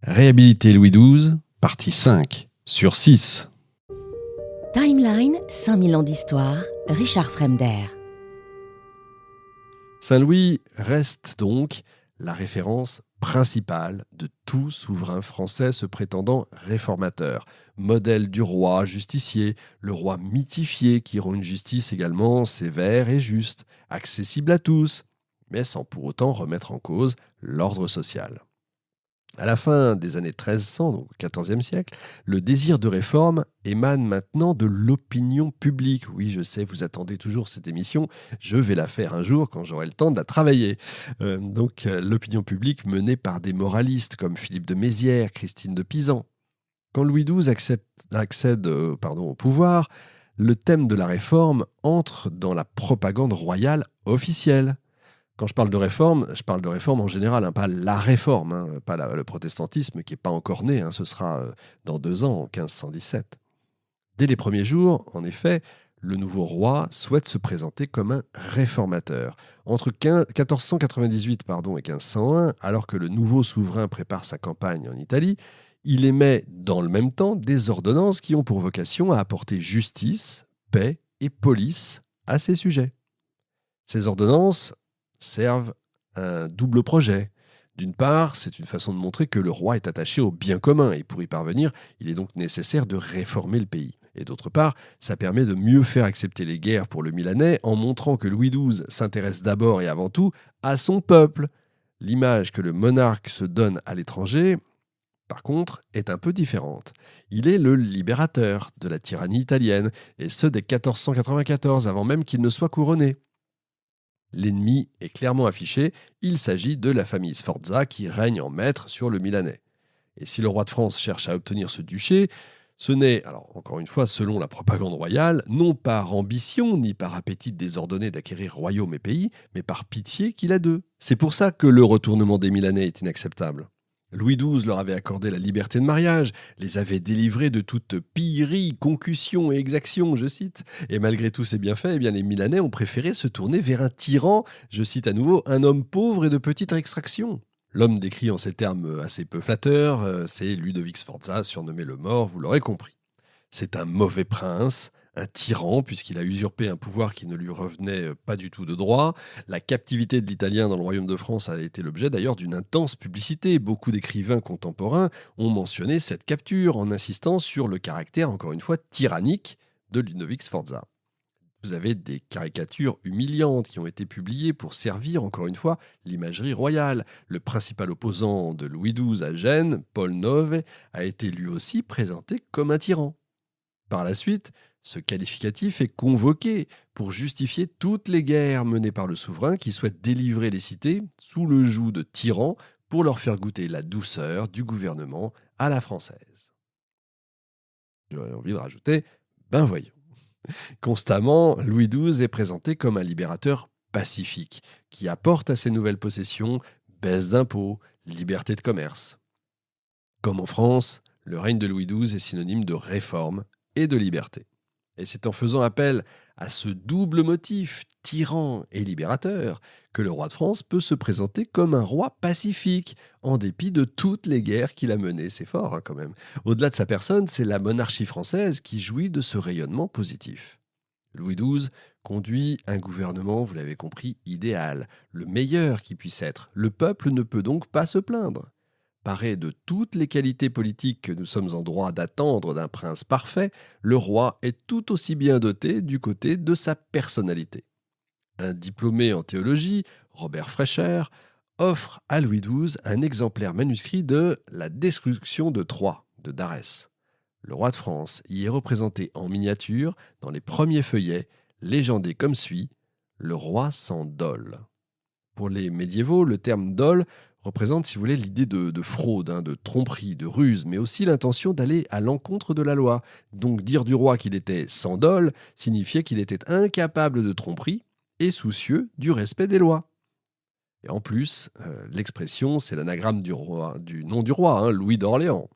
Réhabiliter Louis XII, partie 5, sur 6. Timeline 5000 ans d'histoire, Richard Fremder. Saint-Louis reste donc la référence principale de tout souverain français se prétendant réformateur. Modèle du roi justicier, le roi mythifié qui rend une justice également sévère et juste, accessible à tous, mais sans pour autant remettre en cause l'ordre social. À la fin des années 1300, donc au XIVe siècle, le désir de réforme émane maintenant de l'opinion publique. Oui, je sais, vous attendez toujours cette émission. Je vais la faire un jour quand j'aurai le temps de la travailler. L'opinion publique menée par des moralistes comme Philippe de Mézières, Christine de Pisan. Quand Louis XII accède au pouvoir, le thème de la réforme entre dans la propagande royale officielle. Quand je parle de réforme en général, pas la réforme, pas le protestantisme qui n'est pas encore né, ce sera dans 2 ans, en 1517. Dès les premiers jours, en effet, le nouveau roi souhaite se présenter comme un réformateur. Entre 1498 et 1501, alors que le nouveau souverain prépare sa campagne en Italie, il émet dans le même temps des ordonnances qui ont pour vocation à apporter justice, paix et police à ses sujets. Ces ordonnances servent un double projet. D'une part, c'est une façon de montrer que le roi est attaché au bien commun et pour y parvenir, il est donc nécessaire de réformer le pays. Et d'autre part, ça permet de mieux faire accepter les guerres pour le Milanais en montrant que Louis XII s'intéresse d'abord et avant tout à son peuple. L'image que le monarque se donne à l'étranger, par contre, est un peu différente. Il est le libérateur de la tyrannie italienne, et ce dès 1494, avant même qu'il ne soit couronné. L'ennemi est clairement affiché, il s'agit de la famille Sforza qui règne en maître sur le Milanais. Et si le roi de France cherche à obtenir ce duché, ce n'est, alors encore une fois, selon la propagande royale, non par ambition ni par appétit désordonné d'acquérir royaume et pays, mais par pitié qu'il a d'eux. C'est pour ça que le retournement des Milanais est inacceptable. Louis XII leur avait accordé la liberté de mariage, les avait délivrés de toute pillerie, concussion et exaction, je cite. Et malgré tous ces bienfaits, les Milanais ont préféré se tourner vers un tyran, je cite à nouveau, un homme pauvre et de petite extraction. L'homme décrit en ces termes assez peu flatteurs, c'est Ludovic Sforza, surnommé le Mort, vous l'aurez compris. C'est un mauvais prince, un tyran, puisqu'il a usurpé un pouvoir qui ne lui revenait pas du tout de droit. La captivité de l'Italien dans le royaume de France a été l'objet d'ailleurs d'une intense publicité. Beaucoup d'écrivains contemporains ont mentionné cette capture en insistant sur le caractère, encore une fois, tyrannique de Ludovic Sforza. Vous avez des caricatures humiliantes qui ont été publiées pour servir, encore une fois, l'imagerie royale. Le principal opposant de Louis XII à Gênes, Paul IX, a été lui aussi présenté comme un tyran. Par la suite, ce qualificatif est convoqué pour justifier toutes les guerres menées par le souverain qui souhaite délivrer les cités sous le joug de tyrans pour leur faire goûter la douceur du gouvernement à la française. J'aurais envie de rajouter, ben voyons. Constamment, Louis XII est présenté comme un libérateur pacifique qui apporte à ses nouvelles possessions baisse d'impôts, liberté de commerce. Comme en France, le règne de Louis XII est synonyme de réforme et de liberté. Et c'est en faisant appel à ce double motif, tyran et libérateur, que le roi de France peut se présenter comme un roi pacifique, en dépit de toutes les guerres qu'il a menées. C'est fort quand même. Au-delà de sa personne, c'est la monarchie française qui jouit de ce rayonnement positif. Louis XII conduit un gouvernement, vous l'avez compris, idéal, le meilleur qui puisse être. Le peuple ne peut donc pas se plaindre. Paré de toutes les qualités politiques que nous sommes en droit d'attendre d'un prince parfait, le roi est tout aussi bien doté du côté de sa personnalité. Un diplômé en théologie, Robert Frescher, offre à Louis XII un exemplaire manuscrit de La destruction de Troie de Darès. Le roi de France y est représenté en miniature dans les premiers feuillets, légendé comme suit: le roi sans dol. Pour les médiévaux, le terme dol représente, si vous voulez, l'idée de fraude, de tromperie, de ruse, mais aussi l'intention d'aller à l'encontre de la loi. Donc dire du roi qu'il était sans dol signifiait qu'il était incapable de tromperie et soucieux du respect des lois. Et en plus, l'expression, c'est l'anagramme du nom du roi, Louis d'Orléans.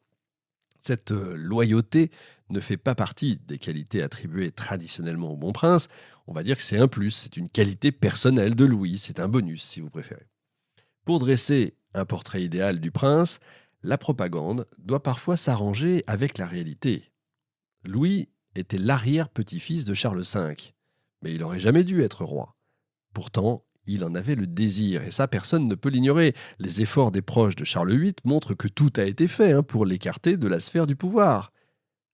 Cette loyauté ne fait pas partie des qualités attribuées traditionnellement au bon prince. On va dire que c'est un plus, c'est une qualité personnelle de Louis, c'est un bonus si vous préférez. Pour dresser un portrait idéal du prince, la propagande doit parfois s'arranger avec la réalité. Louis était l'arrière-petit-fils de Charles V, mais il n'aurait jamais dû être roi. Pourtant, il en avait le désir, et ça, personne ne peut l'ignorer. Les efforts des proches de Charles VIII montrent que tout a été fait pour l'écarter de la sphère du pouvoir.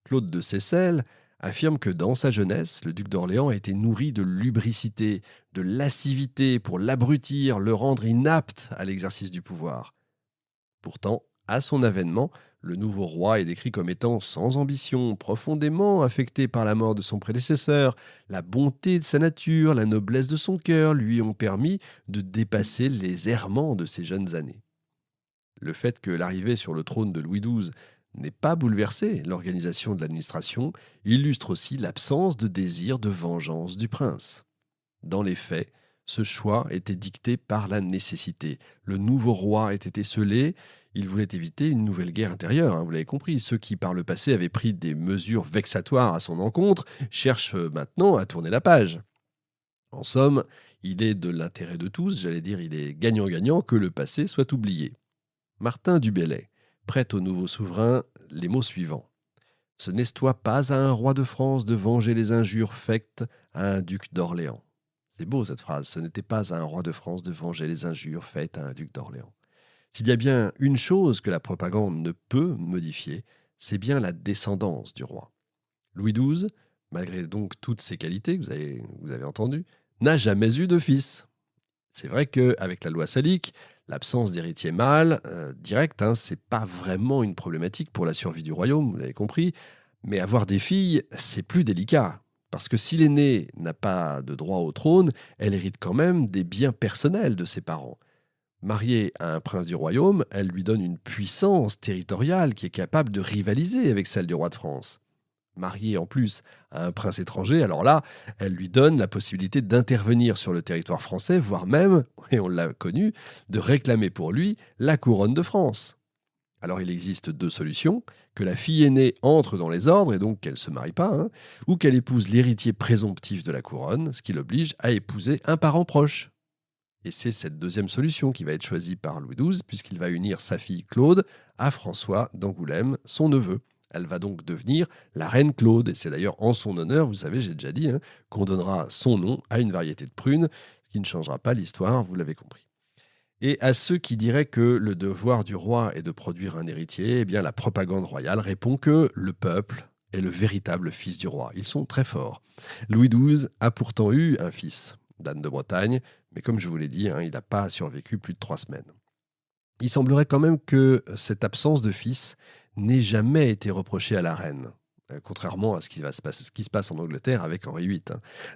Claude de Seyssel affirme que dans sa jeunesse, le duc d'Orléans a été nourri de lubricité, de lascivité pour l'abrutir, le rendre inapte à l'exercice du pouvoir. Pourtant, à son avènement, le nouveau roi est décrit comme étant sans ambition, profondément affecté par la mort de son prédécesseur. La bonté de sa nature, la noblesse de son cœur lui ont permis de dépasser les errements de ses jeunes années. Le fait que l'arrivée sur le trône de Louis XII n'ait pas bouleversé l'organisation de l'administration illustre aussi l'absence de désir de vengeance du prince. Dans les faits, ce choix était dicté par la nécessité. Le nouveau roi était esseulé, il voulait éviter une nouvelle guerre intérieure, vous l'avez compris. Ceux qui, par le passé, avaient pris des mesures vexatoires à son encontre cherchent maintenant à tourner la page. En somme, il est de l'intérêt de tous, il est gagnant-gagnant que le passé soit oublié. Martin du Bellay prête au nouveau souverain les mots suivants. « Ce n'est-toi pas à un roi de France de venger les injures faites à un duc d'Orléans ?» C'est beau cette phrase. « Ce n'était pas à un roi de France de venger les injures faites à un duc d'Orléans. » S'il y a bien une chose que la propagande ne peut modifier, c'est bien la descendance du roi. Louis XII, malgré donc toutes ses qualités que vous avez entendues, n'a jamais eu de fils. C'est vrai qu'avec la loi salique, l'absence d'héritier mâle direct, c'est pas vraiment une problématique pour la survie du royaume, vous l'avez compris. Mais avoir des filles, c'est plus délicat. Parce que si l'aînée n'a pas de droit au trône, elle hérite quand même des biens personnels de ses parents. Mariée à un prince du royaume, elle lui donne une puissance territoriale qui est capable de rivaliser avec celle du roi de France. Mariée en plus à un prince étranger, alors là, elle lui donne la possibilité d'intervenir sur le territoire français, voire même, et on l'a connu, de réclamer pour lui la couronne de France. Alors il existe deux solutions, que la fille aînée entre dans les ordres et donc qu'elle ne se marie pas, ou qu'elle épouse l'héritier présomptif de la couronne, ce qui l'oblige à épouser un parent proche. Et c'est cette deuxième solution qui va être choisie par Louis XII, puisqu'il va unir sa fille Claude à François d'Angoulême, son neveu. Elle va donc devenir la reine Claude. Et c'est d'ailleurs en son honneur, vous savez, j'ai déjà dit, qu'on donnera son nom à une variété de prunes, ce qui ne changera pas l'histoire, vous l'avez compris. Et à ceux qui diraient que le devoir du roi est de produire un héritier, eh bien la propagande royale répond que le peuple est le véritable fils du roi. Ils sont très forts. Louis XII a pourtant eu un fils, d'Anne de Bretagne, mais comme je vous l'ai dit, il n'a pas survécu plus de 3 semaines. Il semblerait quand même que cette absence de fils n'ait jamais été reprochée à la reine, contrairement à ce qui se passe en Angleterre avec Henri VIII.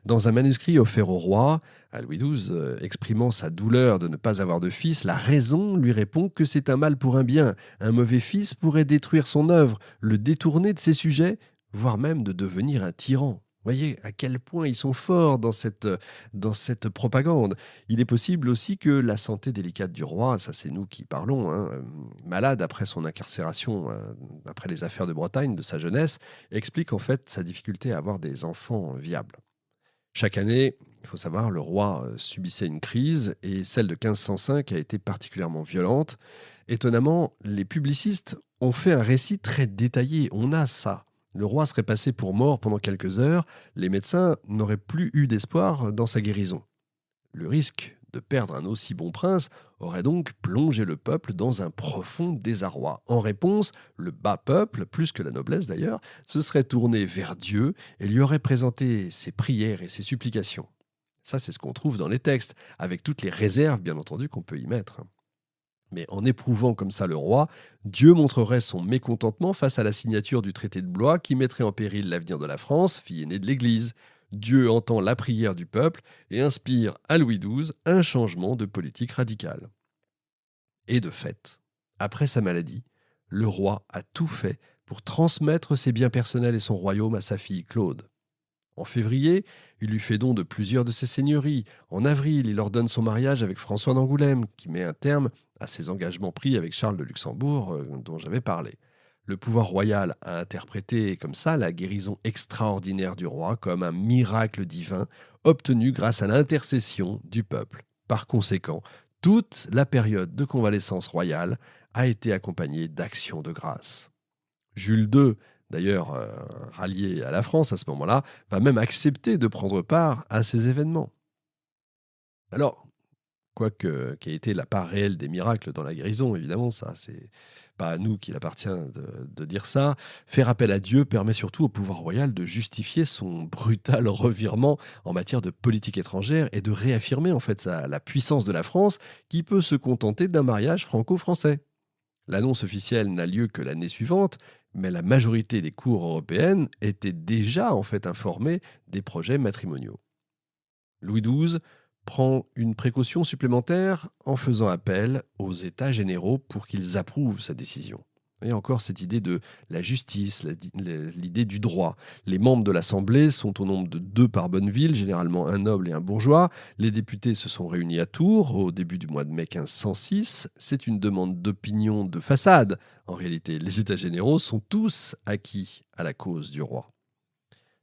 Dans un manuscrit offert au roi, à Louis XII, exprimant sa douleur de ne pas avoir de fils, la raison lui répond que c'est un mal pour un bien. Un mauvais fils pourrait détruire son œuvre, le détourner de ses sujets, voire même de devenir un tyran. Voyez à quel point ils sont forts dans cette propagande. Il est possible aussi que la santé délicate du roi, ça c'est nous qui parlons, malade après son incarcération, après les affaires de Bretagne, de sa jeunesse, explique en fait sa difficulté à avoir des enfants viables. Chaque année, il faut savoir, le roi subissait une crise et celle de 1505 a été particulièrement violente. Étonnamment, les publicistes ont fait un récit très détaillé. On a ça. Le roi serait passé pour mort pendant quelques heures, les médecins n'auraient plus eu d'espoir dans sa guérison. Le risque de perdre un aussi bon prince aurait donc plongé le peuple dans un profond désarroi. En réponse, le bas peuple, plus que la noblesse d'ailleurs, se serait tourné vers Dieu et lui aurait présenté ses prières et ses supplications. Ça, c'est ce qu'on trouve dans les textes, avec toutes les réserves, bien entendu, qu'on peut y mettre. Mais en éprouvant comme ça le roi, Dieu montrerait son mécontentement face à la signature du traité de Blois qui mettrait en péril l'avenir de la France, fille aînée de l'Église. Dieu entend la prière du peuple et inspire à Louis XII un changement de politique radicale. Et de fait, après sa maladie, le roi a tout fait pour transmettre ses biens personnels et son royaume à sa fille Claude. En février, il lui fait don de plusieurs de ses seigneuries. En avril, il ordonne son mariage avec François d'Angoulême, qui met un terme à ses engagements pris avec Charles de Luxembourg, dont j'avais parlé. Le pouvoir royal a interprété comme ça la guérison extraordinaire du roi comme un miracle divin obtenu grâce à l'intercession du peuple. Par conséquent, toute la période de convalescence royale a été accompagné d'actions de grâce. Jules II, d'ailleurs rallié à la France à ce moment-là, va même accepter de prendre part à ces événements. Alors, quelle ait été la part réelle des miracles dans la guérison, évidemment, ça, c'est pas à nous qu'il appartient de dire ça. Faire appel à Dieu permet surtout au pouvoir royal de justifier son brutal revirement en matière de politique étrangère et de réaffirmer en fait la puissance de la France qui peut se contenter d'un mariage franco-français. L'annonce officielle n'a lieu que l'année suivante, mais la majorité des cours européennes étaient déjà en fait informées des projets matrimoniaux. Louis XII prend une précaution supplémentaire en faisant appel aux États généraux pour qu'ils approuvent sa décision. Et encore cette idée de la justice, l'idée du droit. Les membres de l'Assemblée sont au nombre de 2 par Bonneville, généralement un noble et un bourgeois. Les députés se sont réunis à Tours au début du mois de mai 1506. C'est une demande d'opinion de façade. En réalité, les États généraux sont tous acquis à la cause du roi.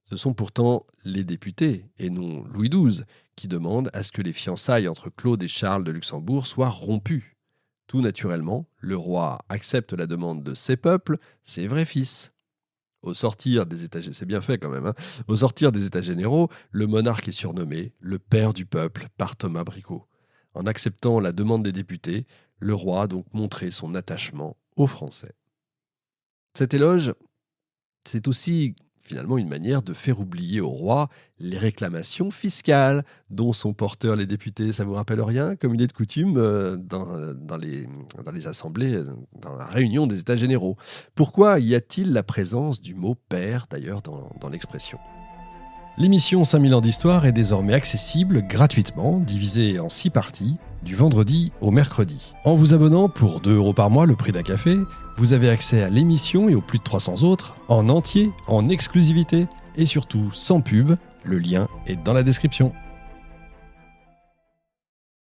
Ce sont pourtant les députés, et non Louis XII, qui demandent à ce que les fiançailles entre Claude et Charles de Luxembourg soient rompues. Tout naturellement, le roi accepte la demande de ses peuples, ses vrais fils. Au sortir des États, c'est bien fait quand même, Au sortir des États généraux, le monarque est surnommé le père du peuple par Thomas Bricot. En acceptant la demande des députés, le roi a donc montré son attachement aux Français. Cet éloge, c'est aussi finalement une manière de faire oublier au roi les réclamations fiscales dont sont porteurs les députés. Ça vous rappelle rien, comme il est de coutume dans les assemblées, dans la réunion des États généraux. Pourquoi y a-t-il la présence du mot « père » d'ailleurs dans l'expression ? L'émission 5000 ans d'histoire est désormais accessible gratuitement, divisée en 6 parties, du vendredi au mercredi. En vous abonnant pour 2 € par mois, le prix d'un café, vous avez accès à l'émission et aux plus de 300 autres, en entier, en exclusivité, et surtout sans pub. Le lien est dans la description.